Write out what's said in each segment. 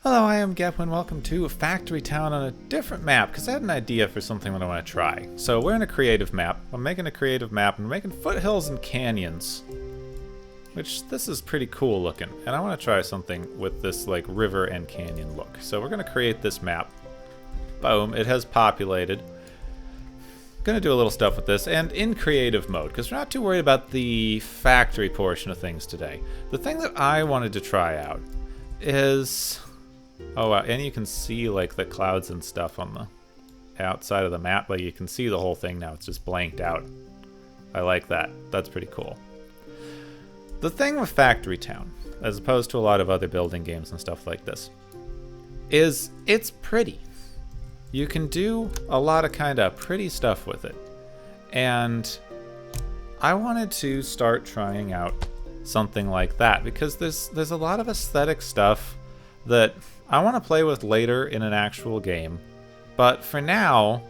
Hello, I am Gepwin. Welcome to Factory Town on a different map, because I had an idea for something that I want to try. So we're in a creative map. I'm making a creative map, and we're making foothills and canyons. Which, this is pretty cool looking. And I want to try something with this, like, river and canyon look. So we're going to create this map. Boom, it has populated. Gonna do a little stuff with this, and in creative mode, because we're not too worried about the factory portion of things today. The thing that I wanted to try out is... Oh, wow, and you can see, like, the clouds and stuff on the outside of the map. Like, you can see the whole thing now. It's just blanked out. I like that. That's pretty cool. The thing with Factory Town, as opposed to a lot of other building games and stuff like this, is it's pretty. You can do a lot of kind of pretty stuff with it. And I wanted to start trying out something like that, because there's a lot of aesthetic stuff that I want to play with later in an actual game, but for now,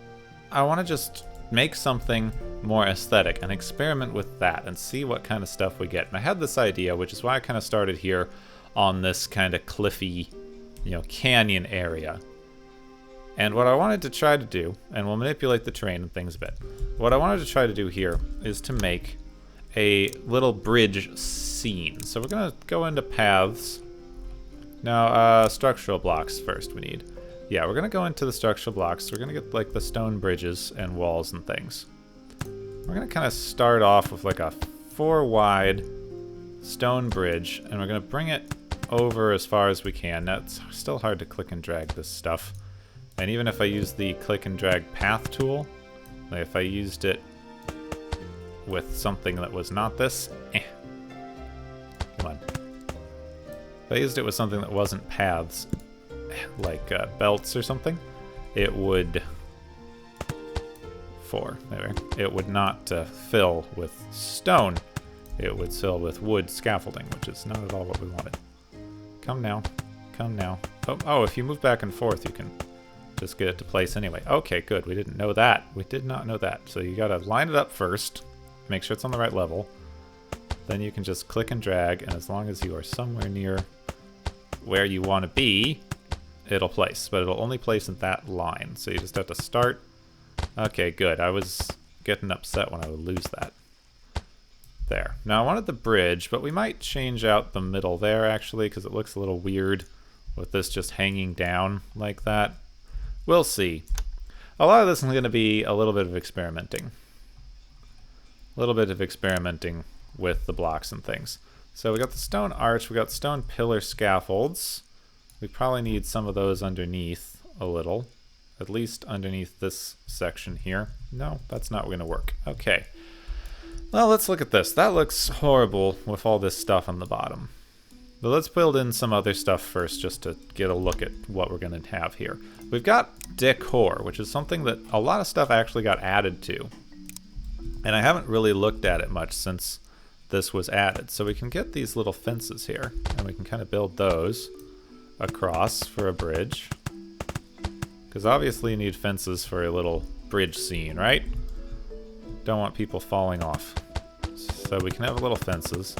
I want to just make something more aesthetic and experiment with that and see what kind of stuff we get. And I had this idea, which is why I kind of started here on this kind of cliffy, canyon area. And what I wanted to try to do, and we'll manipulate the terrain and things a bit, what I wanted to try to do here is to make a little bridge scene. So we're going to go into paths. Now, structural blocks first we need. Yeah, we're going to go into the structural blocks. We're going to get, like, the stone bridges and walls and things. We're going to kind of start off with, like, a 4-wide stone bridge, and we're going to bring it over as far as we can. Now, it's still hard to click and drag this stuff. And even if I use the click and drag path tool, like if I used it with something that was not this, Come on. If I used it with something that wasn't paths, like belts or something, it would... It would not fill with stone. It would fill with wood scaffolding, which is not at all what we wanted. Come now. Come now. Oh, if you move back and forth, you can just get it to place anyway. Okay, good. We didn't know that. We did not know that. So you gotta line it up first, make sure it's on the right level. Then you can just click and drag, and as long as you are somewhere near where you want to be, it'll place. But it'll only place in that line. So you just have to start. Okay, good. I was getting upset when I would lose that. There. Now I wanted the bridge, but we might change out the middle there, actually, because it looks a little weird with this just hanging down like that. We'll see. A lot of this is going to be a little bit of experimenting. A little bit of experimenting with the blocks and things. So we got the stone arch, we got stone pillar scaffolds. We probably need some of those underneath a little. At least underneath this section here. No, that's not going to work. Okay. Well, let's look at this. That looks horrible with all this stuff on the bottom. But let's build in some other stuff first just to get a look at what we're going to have here. We've got decor, which is something that a lot of stuff actually got added to. And I haven't really looked at it much since this was added. So we can get these little fences here, and we can kind of build those across for a bridge. Because obviously you need fences for a little bridge scene, right? Don't want people falling off. So we can have little fences.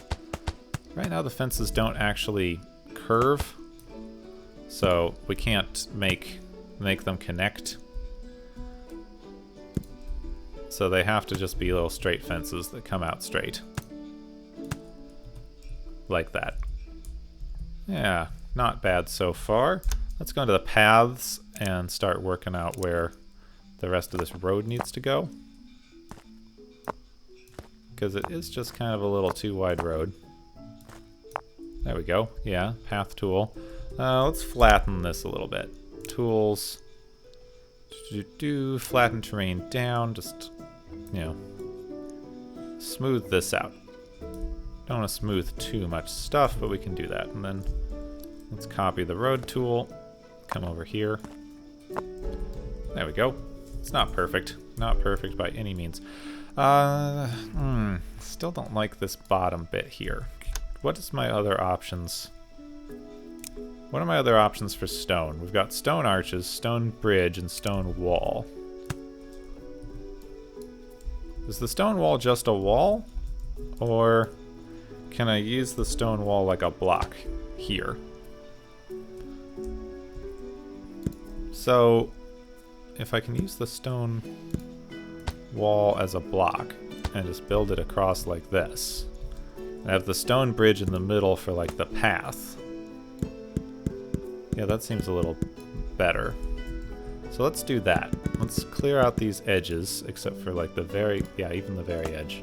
Right now the fences don't actually curve, so we can't make them connect. So they have to just be little straight fences that come out straight. Like that. Yeah, not bad so far. Let's go into the paths and start working out where the rest of this road needs to go. Because it is just kind of a little too wide road. There we go. Yeah, path tool. Let's flatten this a little bit. Tools. Flatten terrain down. Just, smooth this out. Don't want to smooth too much stuff, but we can do that. And then let's copy the road tool. Come over here. There we go. It's not perfect. Not perfect by any means. Still don't like this bottom bit here. What is my other options? What are my other options for stone? We've got stone arches, stone bridge, and stone wall. Is the stone wall just a wall? Or can I use the stone wall like a block here? So if I can use the stone wall as a block and just build it across like this, and have the stone bridge in the middle for like the path. Yeah, that seems a little better. So let's do that. Let's clear out these edges, except for like the very, yeah, even the very edge.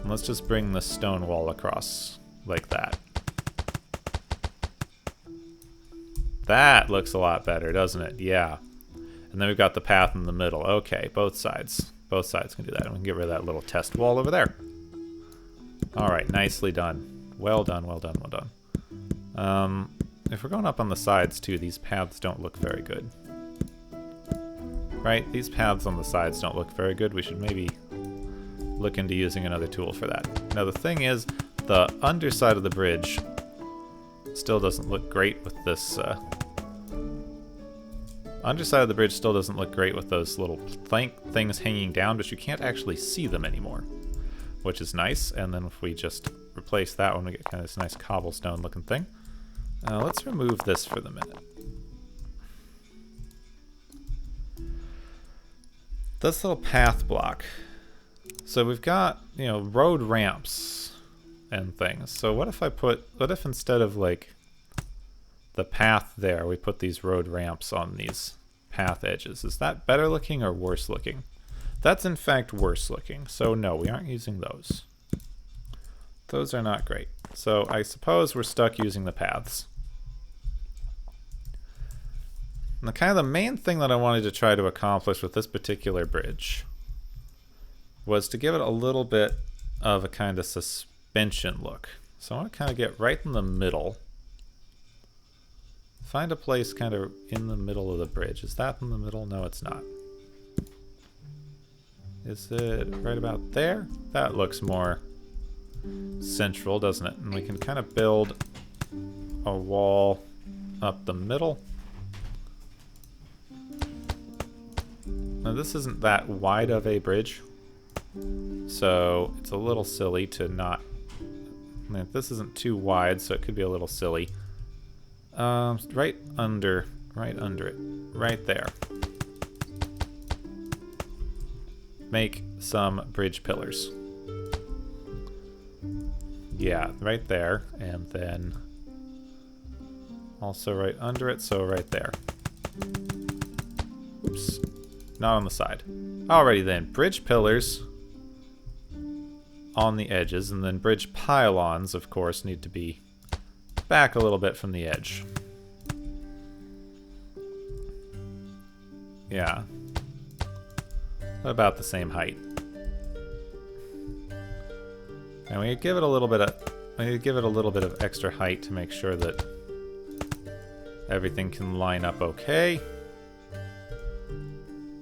And let's just bring the stone wall across like that. That looks a lot better, doesn't it? Yeah. And then we've got the path in the middle. Okay, both sides. Both sides can do that. And we can get rid of that little test wall over there. Alright, nicely done. Well done, well done, well done. If we're going up on the sides too, these paths don't look very good. Right? These paths on the sides don't look very good. We should maybe look into using another tool for that. Now the thing is, the underside of the bridge still doesn't look great with this... underside of the bridge still doesn't look great with those little things hanging down, but you can't actually see them anymore, which is nice. And then if we just replace that one, we get kind of this nice cobblestone looking thing. Let's remove this for the minute. This little path block. So we've got, you know, road ramps and things. So what if instead of like the path there, we put these road ramps on these path edges? Is that better looking or worse looking? That's in fact worse looking. So no, we aren't using those. Those are not great. So I suppose we're stuck using the paths. And the main thing that I wanted to try to accomplish with this particular bridge was to give it a little bit of a kind of suspension look. So I want to kind of get right in the middle. Find a place kind of in the middle of the bridge. Is that in the middle? No, it's not. Is it right about there? That looks more central, doesn't it? And we can kind of build a wall up the middle. Now this isn't that wide of a bridge, so it's a little silly to not... This isn't too wide, so it could be a little silly. Right under it, right there. Make some bridge pillars. Yeah, right there, and then also right under it, so right there. Oops. Not on the side. Alrighty then, bridge pillars on the edges, and then bridge pylons, of course, need to be back a little bit from the edge. Yeah. About the same height. And we give it a little bit of extra height to make sure that everything can line up okay.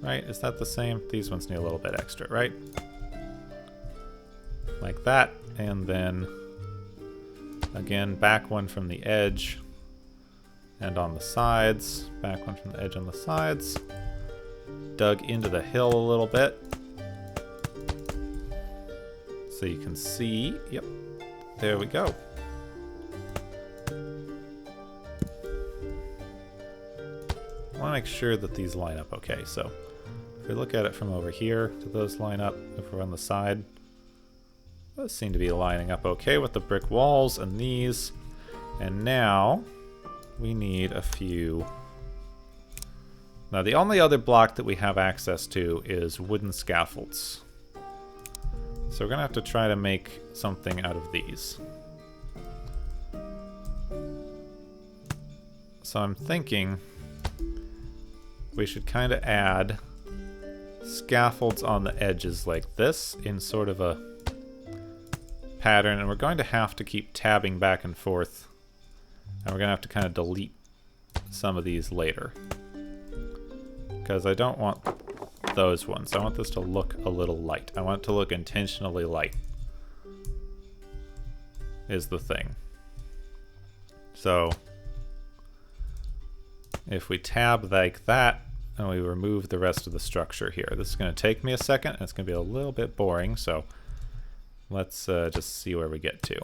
Right, is that the same? These ones need a little bit extra, right? Like that, and then again, back one from the edge and on the sides. Back one from the edge on the sides. Dug into the hill a little bit. So you can see, yep, there we go. I want to make sure that these line up okay, so if we look at it from over here, do those line up if we're on the side? Those seem to be lining up okay with the brick walls and these. And now we need a few. Now the only other block that we have access to is wooden scaffolds. So we're going to have to try to make something out of these. So I'm thinking we should kind of add scaffolds on the edges like this in sort of a pattern, and we're going to have to keep tabbing back and forth, and we're going to have to kind of delete some of these later because I don't want those ones. I want this to look a little light. I want it to look intentionally light is the thing. So if we tab like that and we remove the rest of the structure here, this is going to take me a second and it's going to be a little bit boring, so let's just see where we get to.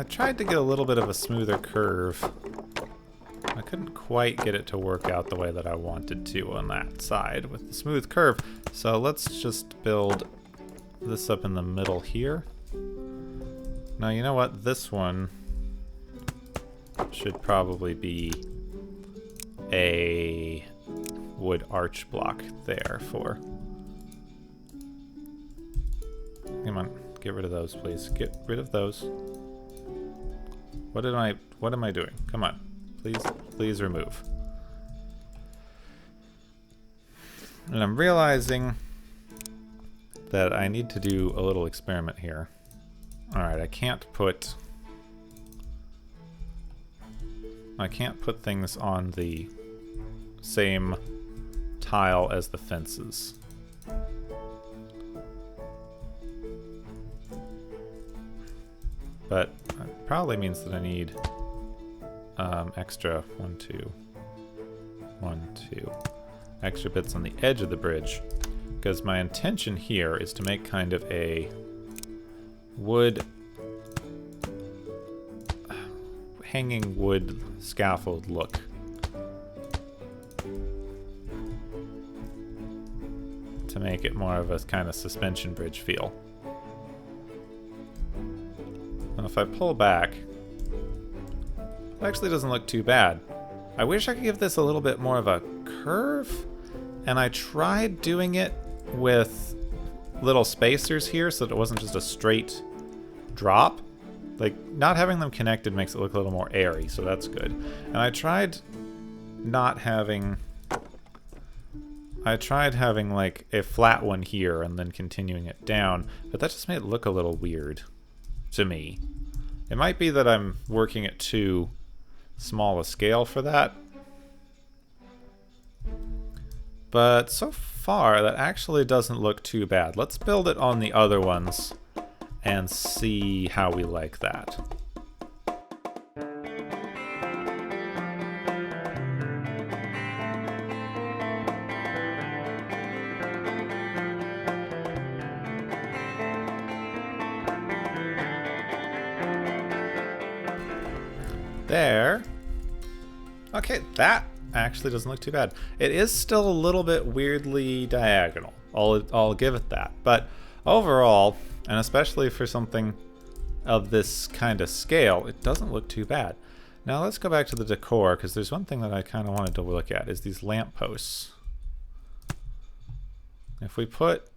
I tried to get a little bit of a smoother curve. I couldn't quite get it to work out the way that I wanted to on that side with the smooth curve. So let's just build this up in the middle here. Now, you know what? This one should probably be a wood arch block there for... Come on, get rid of those, please. Get rid of those. What am I doing? Come on. Please remove. And I'm realizing that I need to do a little experiment here. Alright, I can't put things on the same tile as the fences. But it probably means that I need extra 1, 2, extra bits on the edge of the bridge, because my intention here is to make kind of a hanging wood scaffold look. To make it more of a kind of suspension bridge feel. And if I pull back, it actually doesn't look too bad. I wish I could give this a little bit more of a curve, and I tried doing it with little spacers here so that it wasn't just a straight drop. Like, not having them connected makes it look a little more airy, so that's good. And I tried having like a flat one here and then continuing it down, but that just made it look a little weird to me. It might be that I'm working at too small a scale for that. But so far, that actually doesn't look too bad. Let's build it on the other ones and see how we like that. There. Okay, that actually doesn't look too bad. It is still a little bit weirdly diagonal. I'll give it that. But overall, and especially for something of this kind of scale, it doesn't look too bad. Now let's go back to the decor, because there's one thing that I kind of wanted to look at, is these lampposts. If we put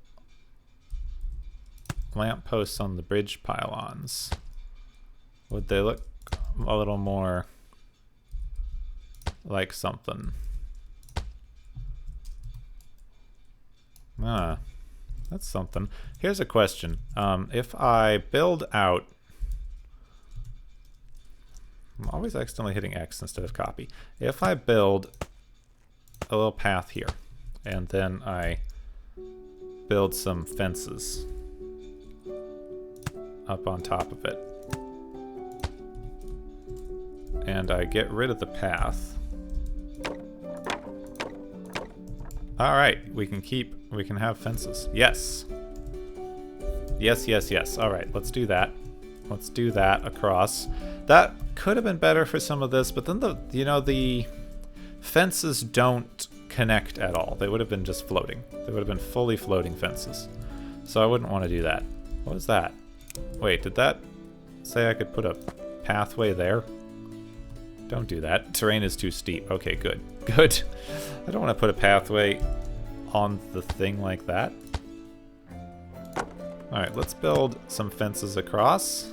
lampposts on the bridge pylons, would they look a little more like something? That's something. Here's a question. If I build out... I'm always accidentally hitting X instead of copy. If I build a little path here, and then I build some fences up on top of it, and I get rid of the path. Alright, we can have fences. Yes. Yes. Alright, let's do that. Let's do that across. That could have been better for some of this, but then the fences don't connect at all. They would have been just floating. They would have been fully floating fences. So I wouldn't want to do that. What was that? Wait, did that say I could put a pathway there? Don't do that. Terrain is too steep. Okay, good. Good. I don't want to put a pathway on the thing like that. Alright, let's build some fences across.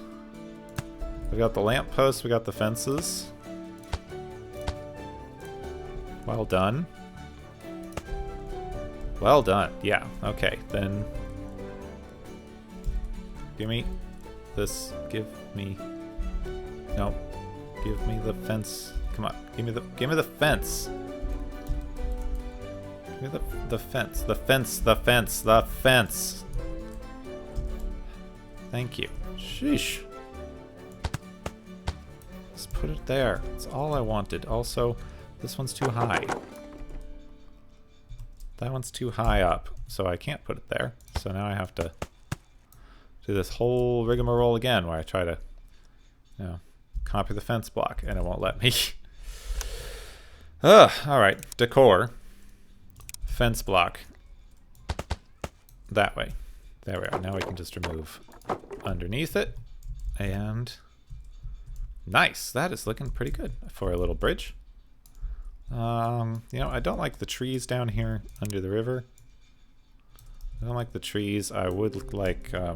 We got the lampposts, we got the fences. Well done. Well done. Yeah, okay. Then give me this. Give me... No. Give me the fence. Come on. Give me the fence. Give me the fence. The fence. Thank you. Sheesh. Just put it there. That's all I wanted. Also, this one's too high. That one's too high up, so I can't put it there. So now I have to do this whole rigmarole again where I try to No. Copy the fence block, and it won't let me. Ugh, alright. Decor. Fence block. That way. There we are. Now we can just remove underneath it. And nice. That is looking pretty good for a little bridge. You know, I don't like the trees down here under the river. I don't like the trees. I would like, I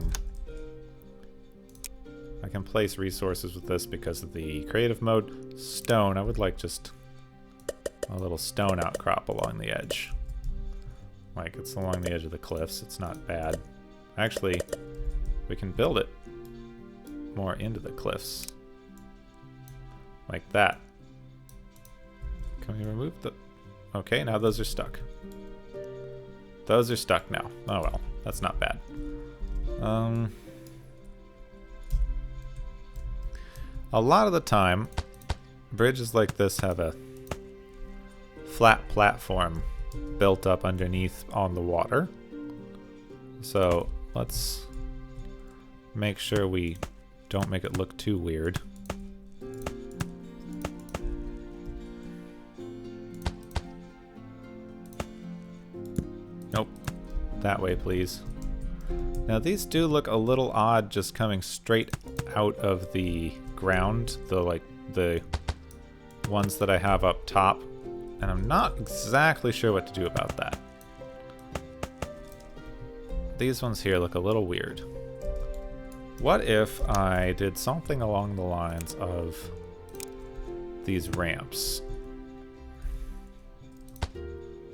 can place resources with this because of the creative mode. Stone. I would like just a little stone outcrop along the edge. Like, it's along the edge of the cliffs. It's not bad. Actually, we can build it more into the cliffs. Like that. Can we remove the... Okay, now those are stuck. Those are stuck now. Oh well, that's not bad. A lot of the time, bridges like this have a flat platform built up underneath on the water. So let's make sure we don't make it look too weird. Nope. That way, please. Now these do look a little odd just coming straight out of the ground, the ones that I have up top, and I'm not exactly sure what to do about that. These ones here look a little weird. What if I did something along the lines of these ramps?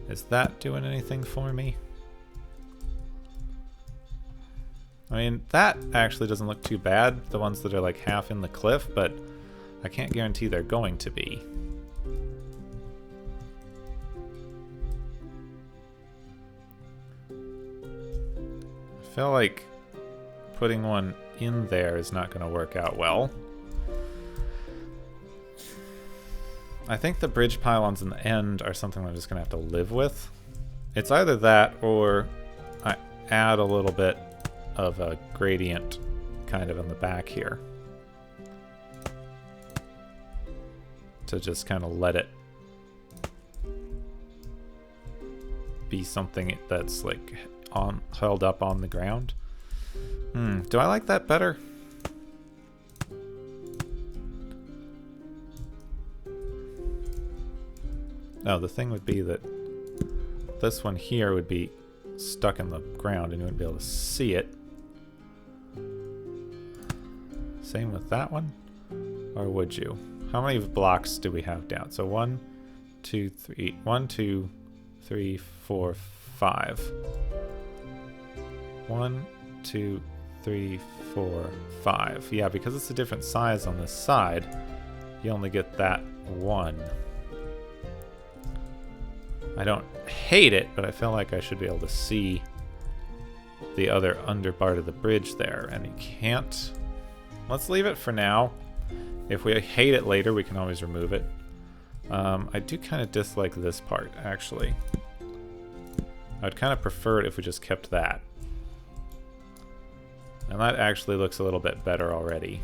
Is that doing anything for me? I mean, that actually doesn't look too bad, the ones that are like half in the cliff, but I can't guarantee they're going to be. I feel like putting one in there is not going to work out well. I think the bridge pylons in the end are something I'm just going to have to live with. It's either that or I add a little bit of a gradient kind of in the back here to just kind of let it be something that's like held up on the ground. Do I like that better? No, the thing would be that this one here would be stuck in the ground and you wouldn't be able to see it. Same with that one? Or would you? How many blocks do we have down? So 1, 2, 3. 1, 2, 3, 4, 5. 1, 2, 3, 4, 5. Yeah, because it's a different size on this side, you only get that one. I don't hate it, but I feel like I should be able to see the other under part of the bridge there, and you can't. Let's leave it for now. If we hate it later, we can always remove it. I do kind of dislike this part, actually. I'd kind of prefer it if we just kept that. And that actually looks a little bit better already.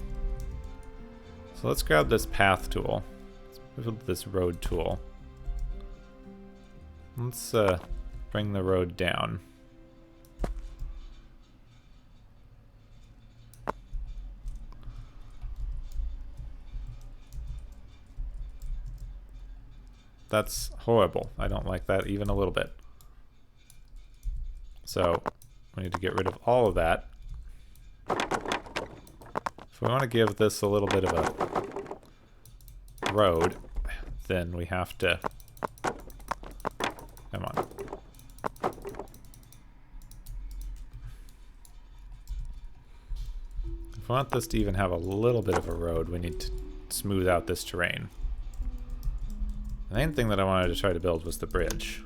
So let's grab this path tool. Let's move this road tool. Let's bring the road down. That's horrible. I don't like that even a little bit. So we need to get rid of all of that. If we want to give this a little bit of a road, then we have to... Come on. If we want this to even have a little bit of a road, we need to smooth out this terrain. The main thing that I wanted to try to build was the bridge.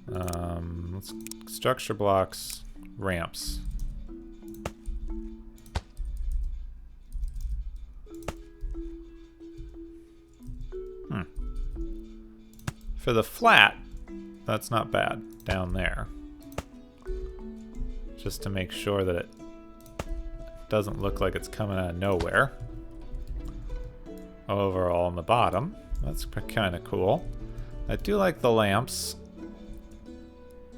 Let's structure blocks, ramps. For the flat, that's not bad down there. Just to make sure that it doesn't look like it's coming out of nowhere. Overall on the bottom, that's kind of cool. I do like the lamps.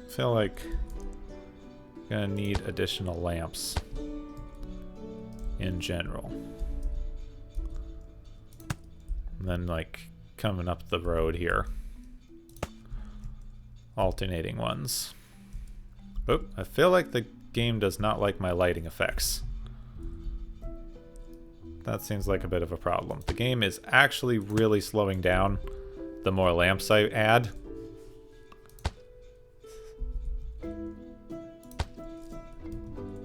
Feel like I'm gonna need additional lamps in general. And then like coming up the road here. Alternating ones. Oop, I feel like the game does not like my lighting effects. That seems like a bit of a problem. The game is actually really slowing down the more lamps I add.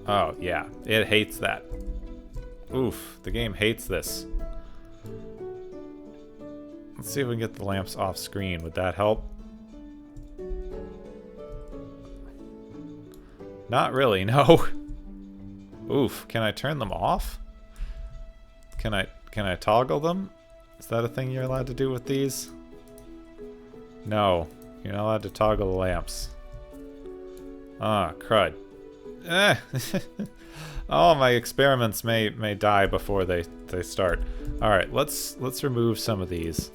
Oh, yeah. It hates that. Oof, the game hates this. Let's see if we can get the lamps off screen. Would that help? Not really, no. Oof, can I turn them off? Can I toggle them? Is that a thing you're allowed to do with these? No, you're not allowed to toggle the lamps. Ah, crud. Eh. Oh, my experiments may die before they start. All right, let's remove some of these.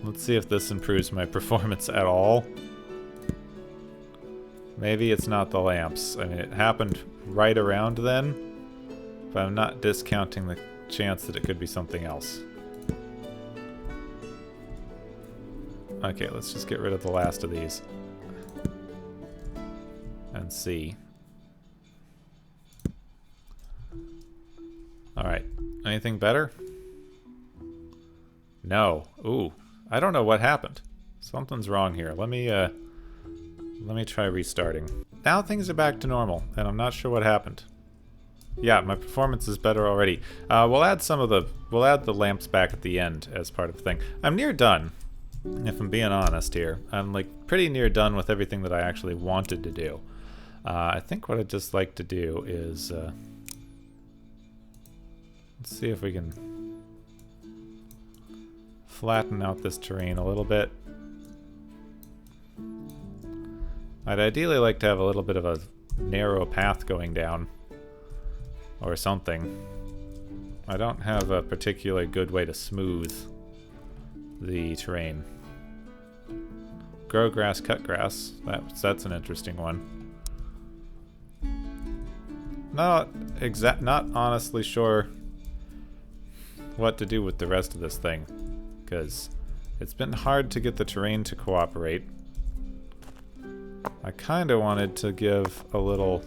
Let's see if this improves my performance at all. Maybe it's not the lamps. I mean, it happened right around then, but I'm not discounting the chance that it could be something else. Okay, let's just get rid of the last of these. And see. Alright, anything better? No. Ooh, I don't know what happened. Something's wrong here. Let me try restarting. Now things are back to normal, and I'm not sure what happened. Yeah, my performance is better already. We'll add the lamps back at the end as part of the thing. I'm near done, if I'm being honest here. I'm like pretty near done with everything that I actually wanted to do. I think what I'd just like to do is let's see if we can flatten out this terrain a little bit. I'd ideally like to have a little bit of a narrow path going down. Or something. I don't have a particularly good way to smooth the terrain. Grow grass, cut grass. That's an interesting one. Not honestly sure what to do with the rest of this thing, because it's been hard to get the terrain to cooperate. I kind of wanted to give a little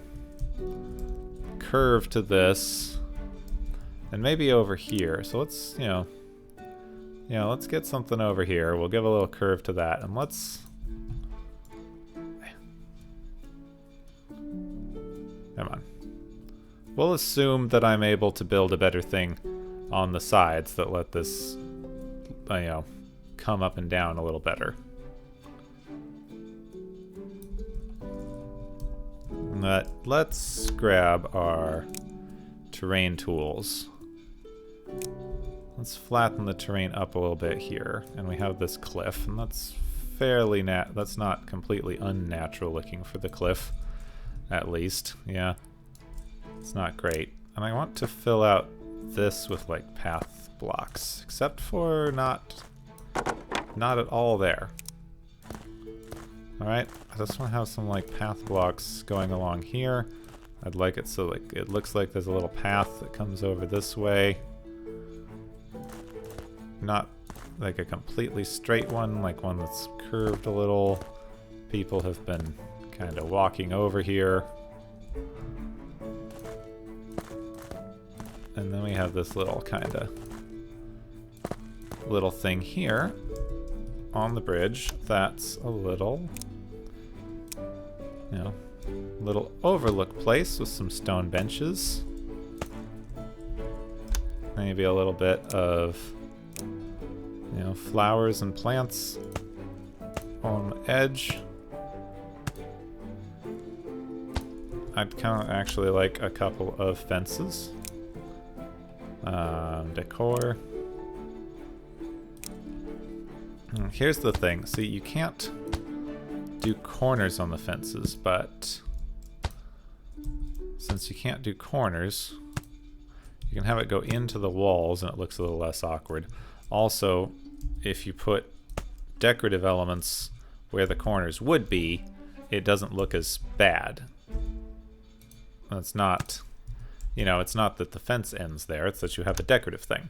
curve to this, and maybe over here. So let's, let's get something over here. We'll give a little curve to that, and let's. Come on. We'll assume that I'm able to build a better thing on the sides that let this, come up and down a little better. Let's grab our terrain tools. Let's flatten the terrain up a little bit here, and we have this cliff, and that's fairly that's not completely unnatural looking for the cliff, at least. Yeah, it's not great. And I want to fill out this with like path blocks, except for not at all there. Alright, I just want to have some like path blocks going along here. I'd like it so like it looks like there's a little path that comes over this way. Not like a completely straight one, like one that's curved a little. People have been kind of walking over here. And then we have this little kind of little thing here on the bridge that's a little, little overlook place with some stone benches. Maybe a little bit of, flowers and plants on the edge. I'd kind of actually like a couple of fences. Decor. Here's the thing. See, you can't do corners on the fences, but since you can't do corners, you can have it go into the walls and it looks a little less awkward. Also, if you put decorative elements where the corners would be, it doesn't look as bad. It's not, you know, it's not that the fence ends there, it's that you have a decorative thing.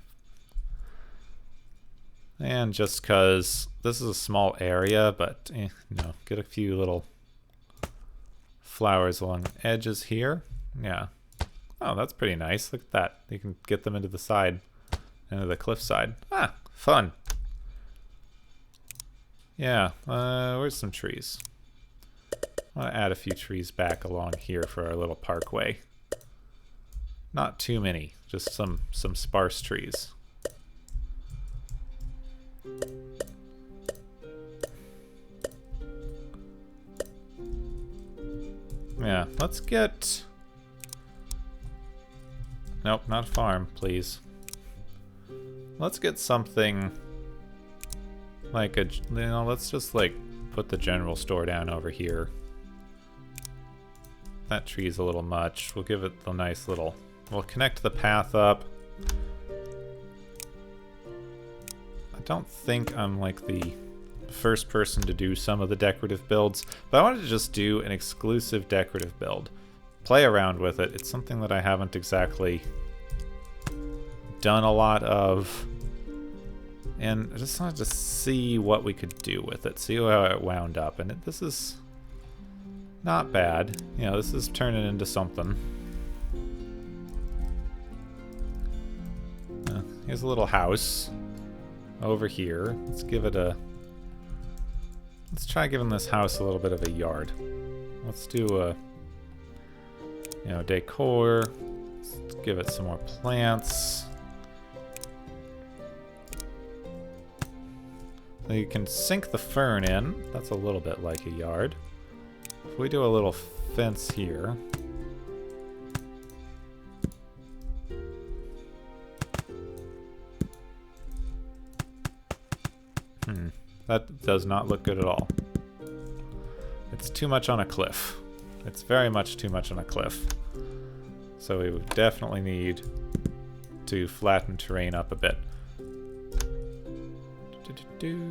And just because this is a small area, but you know, get a few little flowers along the edges here. Yeah. Oh, that's pretty nice. Look at that. You can get them into the side, into the cliff side. Ah, fun. Yeah, where's some trees? I want to add a few trees back along here for our little parkway. Not too many, just some sparse trees. Yeah, let's get... Nope, not a farm, please. Let's get something like a... You know, let's just like put the general store down over here. That tree's a little much. We'll give it the nice little... We'll connect the path up. I don't think I'm like the first person to do some of the decorative builds, but I wanted to just do an exclusive decorative build. Play around with it. It's something that I haven't exactly done a lot of, and I just wanted to see what we could do with it, see how it wound up, and this is not bad. You know, this is turning into something. Here's a little house over here. Let's give it a... Let's try giving this house a little bit of a yard. Let's do a... You know, decor. Let's give it some more plants. You can sink the fern in. That's a little bit like a yard. If we do a little fence here... That does not look good at all. It's too much on a cliff. It's very much too much on a cliff. So we would definitely need to flatten terrain up a bit.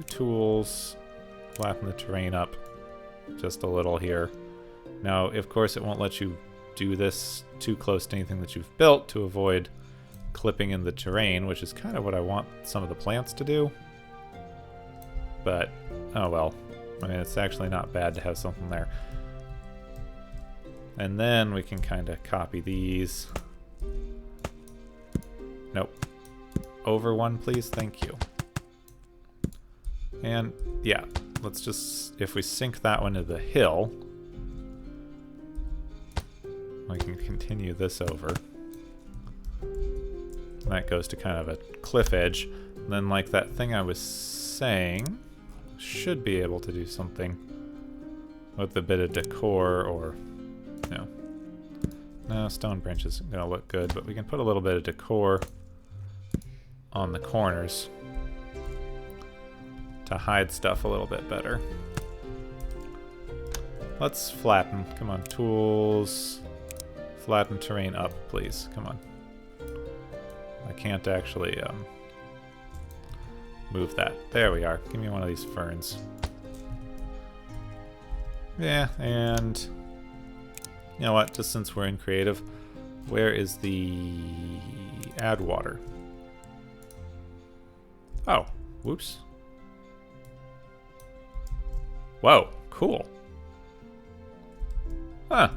Tools. Flatten the terrain up just a little here. Now, of course, it won't let you do this too close to anything that you've built to avoid clipping in the terrain, which is kind of what I want some of the plants to do. But, oh well. I mean, it's actually not bad to have something there. And then we can kind of copy these. Nope. Over one, please. Thank you. And, yeah. Let's just... If we sink that one to the hill, we can continue this over. And that goes to kind of a cliff edge. And then, like that thing I was saying... should be able to do something with a bit of decor, or no, stone branch isn't gonna look good, but we can put a little bit of decor on the corners to hide stuff a little bit better. Let's flatten. Come on, tools. Flatten terrain up, please. Come on. I can't actually move that. There we are. Give me one of these ferns. Yeah, and you know what? Just since we're in creative, where is the add water? Oh, whoops. Whoa, cool. Huh.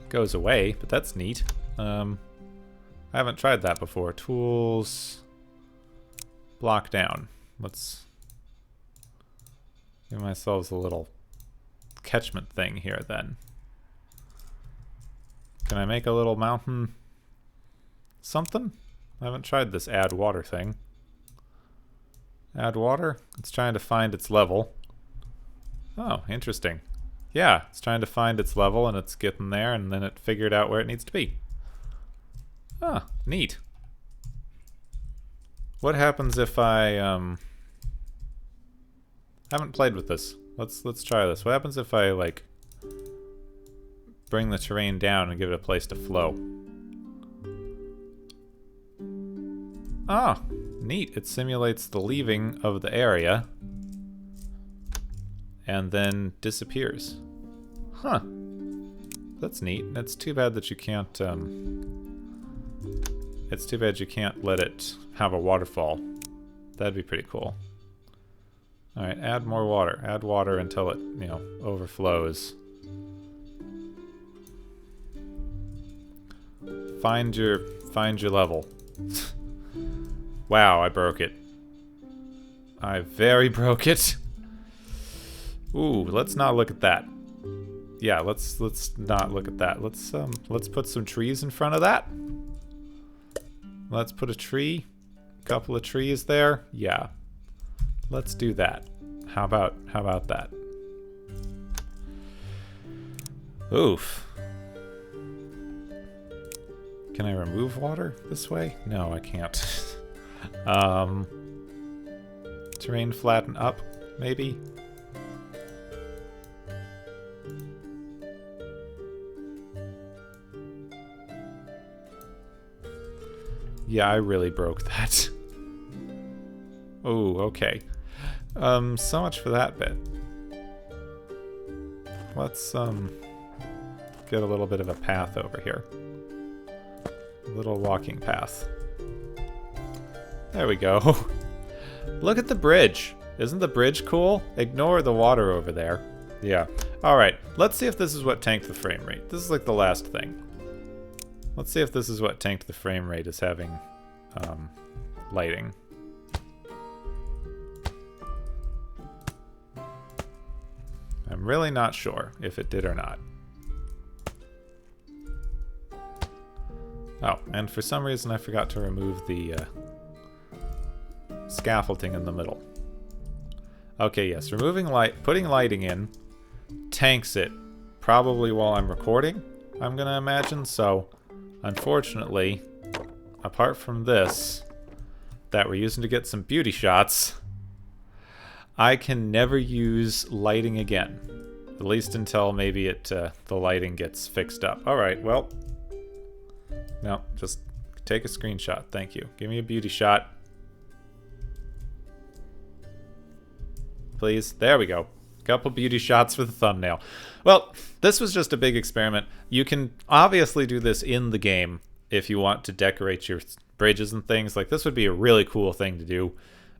Goes away, but that's neat. I haven't tried that before. Tools. Block down. Let's give ourselves a little catchment thing here then. Can I make a little mountain something? I haven't tried this add water thing. Add water? It's trying to find its level. Oh, interesting. Yeah, it's trying to find its level and it's getting there and then it figured out where it needs to be. Ah, neat. What happens if I haven't played with this. Let's try this. What happens if I, like, bring the terrain down and give it a place to flow? Ah, neat. It simulates the leaving of the area and then disappears. Huh. That's neat. That's too bad that you can't, it's too bad you can't let it have a waterfall. That'd be pretty cool. Alright, add more water. Add water until it, you know, overflows. Find your level. Wow, I broke it. I very broke it. Ooh, let's not look at that. Yeah, let's not look at that. Let's put some trees in front of that. Let's put a tree, a couple of trees there. Yeah. Let's do that. How about that? Oof. Can I remove water this way? No, I can't. Terrain flatten up, maybe? Yeah, I really broke that. Oh, okay. So much for that bit. Let's, get a little bit of a path over here. A little walking path. There we go. Look at the bridge. Isn't the bridge cool? Ignore the water over there. Yeah. Alright, let's see if this is what tanked the frame rate. This is like the last thing. Let's see if this is what tanked the frame rate, is having, lighting. I'm really not sure if it did or not. Oh, and for some reason I forgot to remove the scaffolding in the middle. Okay, yes, putting lighting in tanks it, probably while I'm recording, I'm gonna imagine. So, unfortunately, apart from this, that we're using to get some beauty shots, I can never use lighting again. At least until maybe the lighting gets fixed up. Alright, well. No, just take a screenshot. Thank you. Give me a beauty shot. Please. There we go. Couple beauty shots for the thumbnail. Well, this was just a big experiment. You can obviously do this in the game if you want to decorate your bridges and things. Like, this would be a really cool thing to do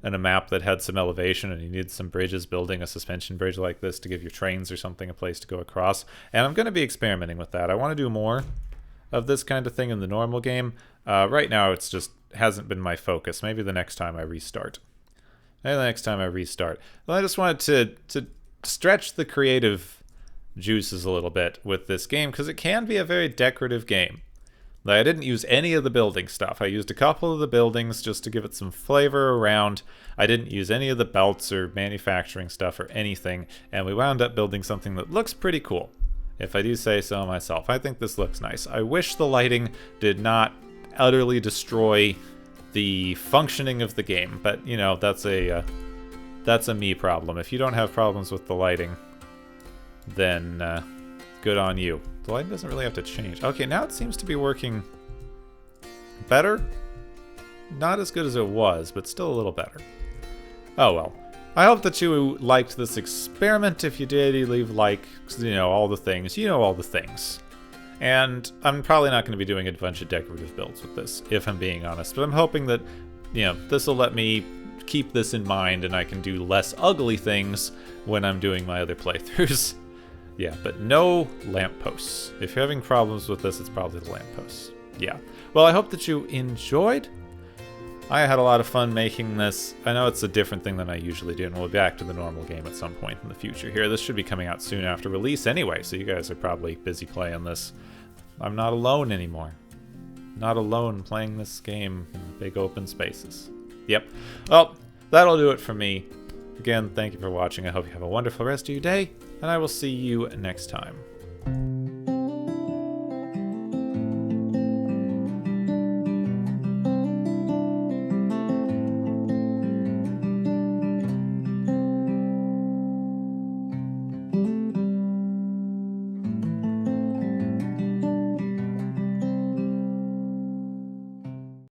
in a map that had some elevation and you needed some bridges, building a suspension bridge like this to give your trains or something a place to go across. And I'm going to be experimenting with that. I want to do more of this kind of thing in the normal game. Right now, it's just hasn't been my focus. Maybe the next time I restart. Well, I just wanted to stretch the creative juices a little bit with this game, because it can be a very decorative game. I didn't use any of the building stuff. I used a couple of the buildings just to give it some flavor around. I didn't use any of the belts or manufacturing stuff or anything, and we wound up building something that looks pretty cool, if I do say so myself. I think this looks nice. I wish the lighting did not utterly destroy the functioning of the game, but, you know, that's a me problem. If you don't have problems with the lighting, then good on you. The lighting doesn't really have to change. Okay, now it seems to be working better. Not as good as it was, but still a little better. Oh well. I hope that you liked this experiment. If you did, you leave like, you know, all the things. You know all the things. And I'm probably not going to be doing a bunch of decorative builds with this, if I'm being honest. But I'm hoping that, you know, this will let me keep this in mind and I can do less ugly things when I'm doing my other playthroughs. Yeah, but no lampposts. If you're having problems with this, it's probably the lampposts. Yeah. Well, I hope that you enjoyed. I had a lot of fun making this. I know it's a different thing than I usually do, and we'll be back to the normal game at some point in the future here. This should be coming out soon after release anyway, so you guys are probably busy playing this. I'm not alone anymore. Not alone playing this game in big open spaces. Yep. Well, that'll do it for me. Again, thank you for watching. I hope you have a wonderful rest of your day, and I will see you next time.